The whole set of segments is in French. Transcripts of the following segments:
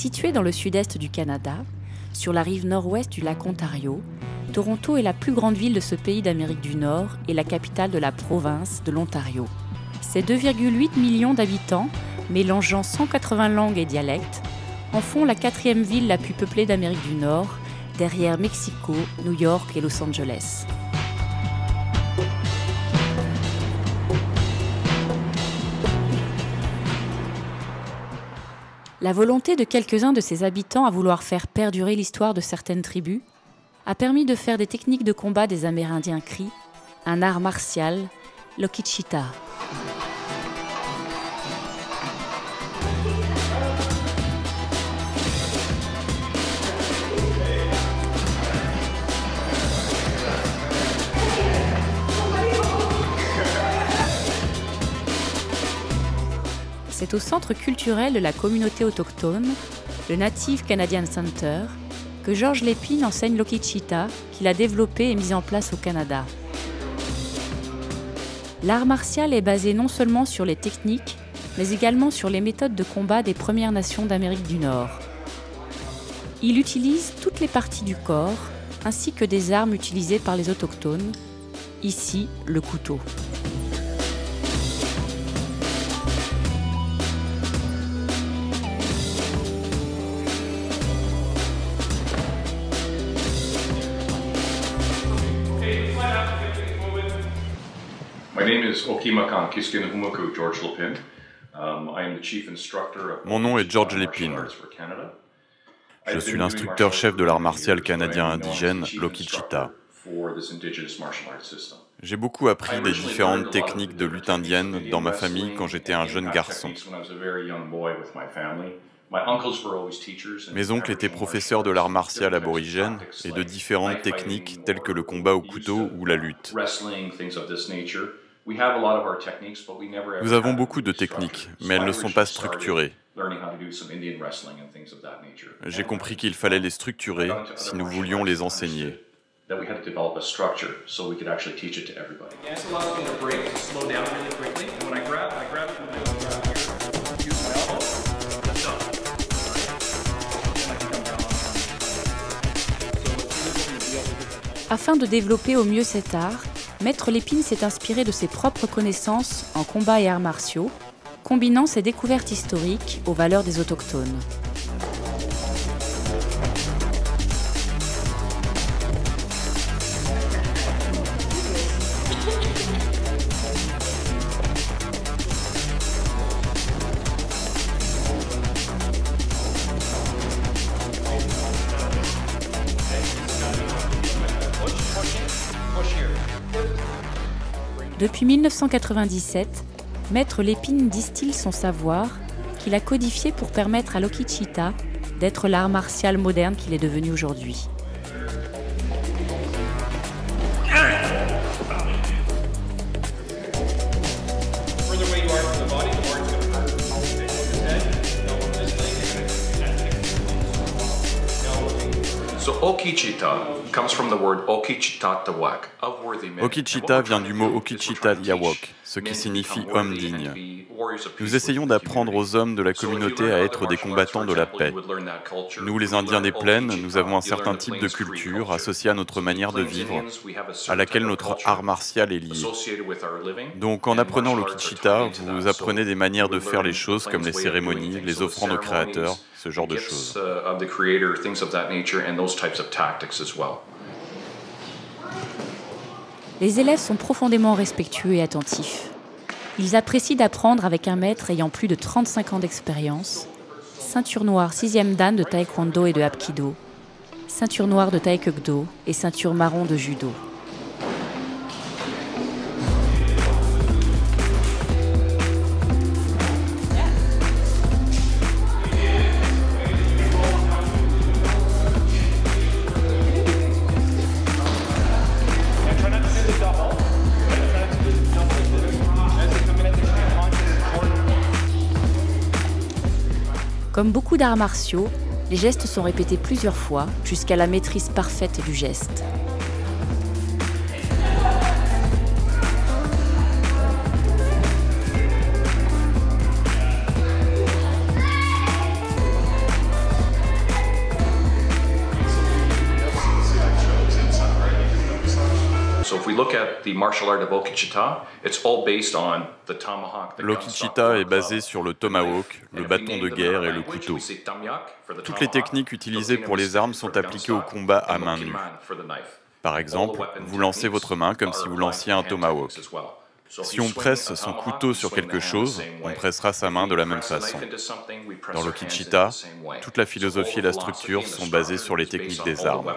Située dans le sud-est du Canada, sur la rive nord-ouest du lac Ontario, Toronto est la plus grande ville de ce pays d'Amérique du Nord et la capitale de la province de l'Ontario. Ses 2,8 millions d'habitants, mélangeant 180 langues et dialectes, en font la 4e ville la plus peuplée d'Amérique du Nord, derrière Mexico, New York et Los Angeles. La volonté de quelques-uns de ses habitants à vouloir faire perdurer l'histoire de certaines tribus a permis de faire des techniques de combat des Amérindiens Cris, un art martial, l'Okichita. C'est au centre culturel de la communauté autochtone, le Native Canadian Center, que Georges Lépine enseigne l'Okichita, qu'il a développé et mis en place au Canada. L'art martial est basé non seulement sur les techniques, mais également sur les méthodes de combat des Premières Nations d'Amérique du Nord. Il utilise toutes les parties du corps, ainsi que des armes utilisées par les autochtones, ici le couteau. Mon nom est George Lépine. Je suis l'instructeur-chef de l'art martial canadien indigène, l'Okichita. J'ai beaucoup appris des différentes techniques de lutte indienne dans ma famille quand j'étais un jeune garçon. Mes oncles étaient professeurs de l'art martial aborigène et de différentes techniques telles que le combat au couteau ou la lutte. Nous avons beaucoup de techniques, mais elles ne sont pas structurées. J'ai compris qu'il fallait les structurer si nous voulions les enseigner. Afin de développer au mieux cet art, Maître Lépine s'est inspiré de ses propres connaissances en combat et arts martiaux, combinant ses découvertes historiques aux valeurs des autochtones. Depuis 1997, Maître Lépine distille son savoir, qu'il a codifié pour permettre à l'Okichita d'être l'art martial moderne qu'il est devenu aujourd'hui. Okichita vient du mot Okichita-Yawok, ce qui signifie homme digne. Nous essayons d'apprendre aux hommes de la communauté à être des combattants de la paix. Nous, les Indiens des plaines, nous avons un certain type de culture associée à notre manière de vivre, à laquelle notre art martial est lié. Donc, en apprenant l'Okichita, vous apprenez des manières de faire les choses comme les cérémonies, les offrandes aux créateurs, ce genre de choses. Les élèves sont profondément respectueux et attentifs. Ils apprécient d'apprendre avec un maître ayant plus de 35 ans d'expérience, ceinture noire 6e dan de taekwondo et de hapkido, ceinture noire de taekwondo et ceinture marron de judo. Comme beaucoup d'arts martiaux, les gestes sont répétés plusieurs fois jusqu'à la maîtrise parfaite du geste. L'Okichita est basé sur le tomahawk, le bâton de guerre et le couteau. Toutes les techniques utilisées pour les armes sont appliquées au combat à main nue. Par exemple, vous lancez votre main comme si vous lanciez un tomahawk. Si on presse son couteau sur quelque chose, on pressera sa main de la même façon. Dans l'Okichita, toute la philosophie et la structure sont basées sur les techniques des armes.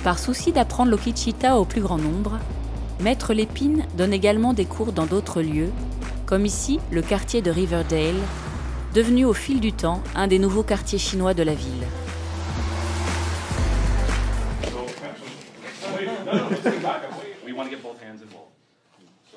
Par souci d'apprendre l'Okichita au plus grand nombre, Maître Lépine donne également des cours dans d'autres lieux, comme ici le quartier de Riverdale, devenu au fil du temps un des nouveaux quartiers chinois de la ville.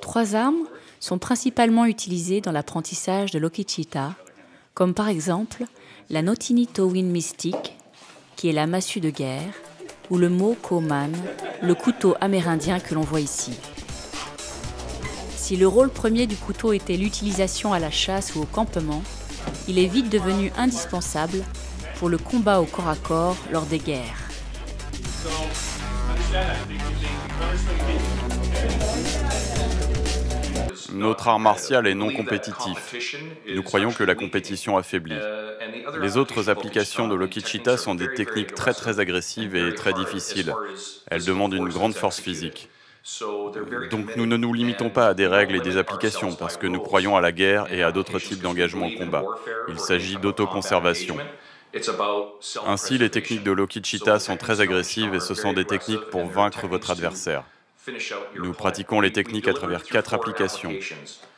Trois armes sont principalement utilisées dans l'apprentissage de l'Okichita, comme par exemple la Notini Towin Mystique, qui est la massue de guerre, ou le Mo Koman, le couteau amérindien que l'on voit ici. Si le rôle premier du couteau était l'utilisation à la chasse ou au campement, il est vite devenu indispensable pour le combat au corps à corps lors des guerres. Notre art martial est non compétitif. Nous croyons que la compétition affaiblit. Les autres applications de l'Okichita sont des techniques très agressives et très difficiles. Elles demandent une grande force physique. Donc nous ne nous limitons pas à des règles et des applications parce que nous croyons à la guerre et à d'autres types d'engagement au combat. Il s'agit d'autoconservation. Ainsi, les techniques de l'Okichita sont très agressives et ce sont des techniques pour vaincre votre adversaire. Nous pratiquons les techniques à travers 4 applications,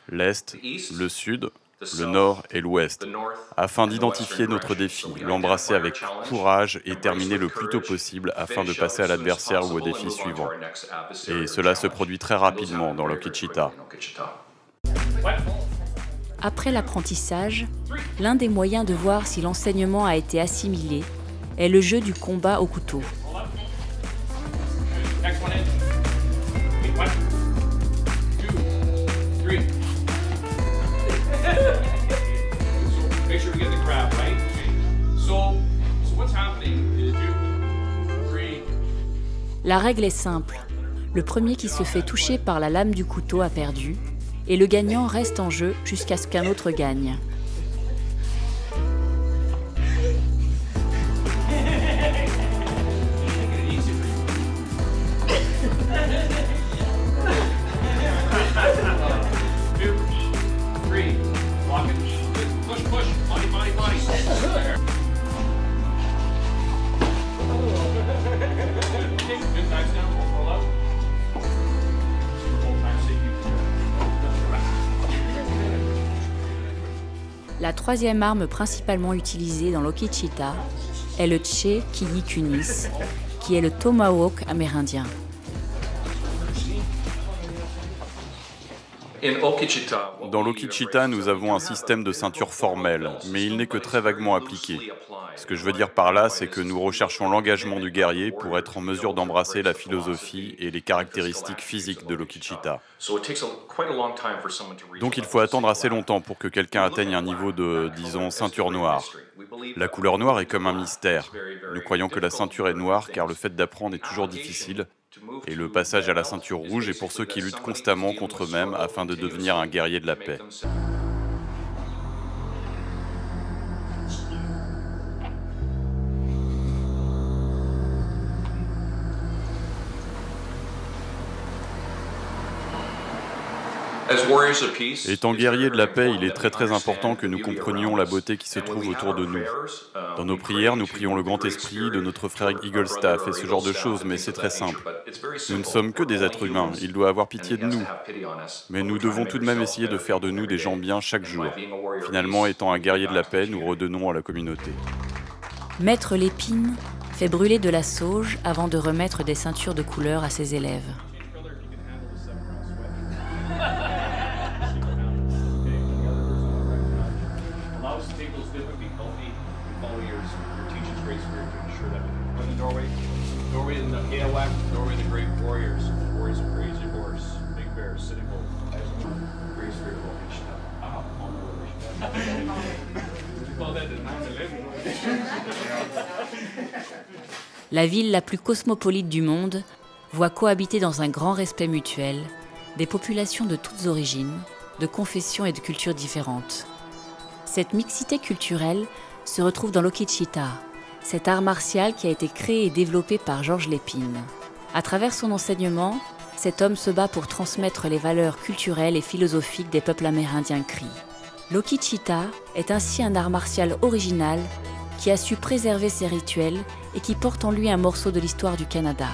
l'Est, le Sud, le Nord et l'Ouest, afin d'identifier notre défi, l'embrasser avec courage et terminer le plus tôt possible afin de passer à l'adversaire ou au défi suivant. Et cela se produit très rapidement dans l'Okichita. Après l'apprentissage, l'un des moyens de voir si l'enseignement a été assimilé est le jeu du combat au couteau. La règle est simple. Le premier qui se fait toucher par la lame du couteau a perdu, et le gagnant reste en jeu jusqu'à ce qu'un autre gagne. La troisième arme principalement utilisée dans l'Okichita est le Che Kiyi Kunis, qui est le tomahawk amérindien. Dans l'Okichita, nous avons un système de ceinture formel, mais il n'est que très vaguement appliqué. Ce que je veux dire par là, c'est que nous recherchons l'engagement du guerrier pour être en mesure d'embrasser la philosophie et les caractéristiques physiques de l'Okichita. Donc il faut attendre assez longtemps pour que quelqu'un atteigne un niveau de, disons, ceinture noire. La couleur noire est comme un mystère. Nous croyons que la ceinture est noire car le fait d'apprendre est toujours difficile. Et le passage à la ceinture rouge est pour ceux qui luttent constamment contre eux-mêmes afin de devenir un guerrier de la paix. Étant guerriers de la paix, il est très important que nous comprenions la beauté qui se trouve autour de nous. Dans nos prières, nous prions le grand esprit de notre frère Eaglestaff et ce genre de choses, mais c'est très simple. Nous ne sommes que des êtres humains, il doit avoir pitié de nous. Mais nous devons tout de même essayer de faire de nous des gens bien chaque jour. Finalement, étant un guerrier de la paix, nous redonnons à la communauté. Maître Lépine fait brûler de la sauge avant de remettre des ceintures de couleur à ses élèves. La ville la plus cosmopolite du monde voit cohabiter dans un grand respect mutuel des populations de toutes origines, de confessions et de cultures différentes. Cette mixité culturelle se retrouve dans l'Okichita, cet art martial qui a été créé et développé par Georges Lépine. À travers son enseignement, cet homme se bat pour transmettre les valeurs culturelles et philosophiques des peuples amérindiens Cris. L'Okichita est ainsi un art martial original qui a su préserver ses rituels et qui porte en lui un morceau de l'histoire du Canada.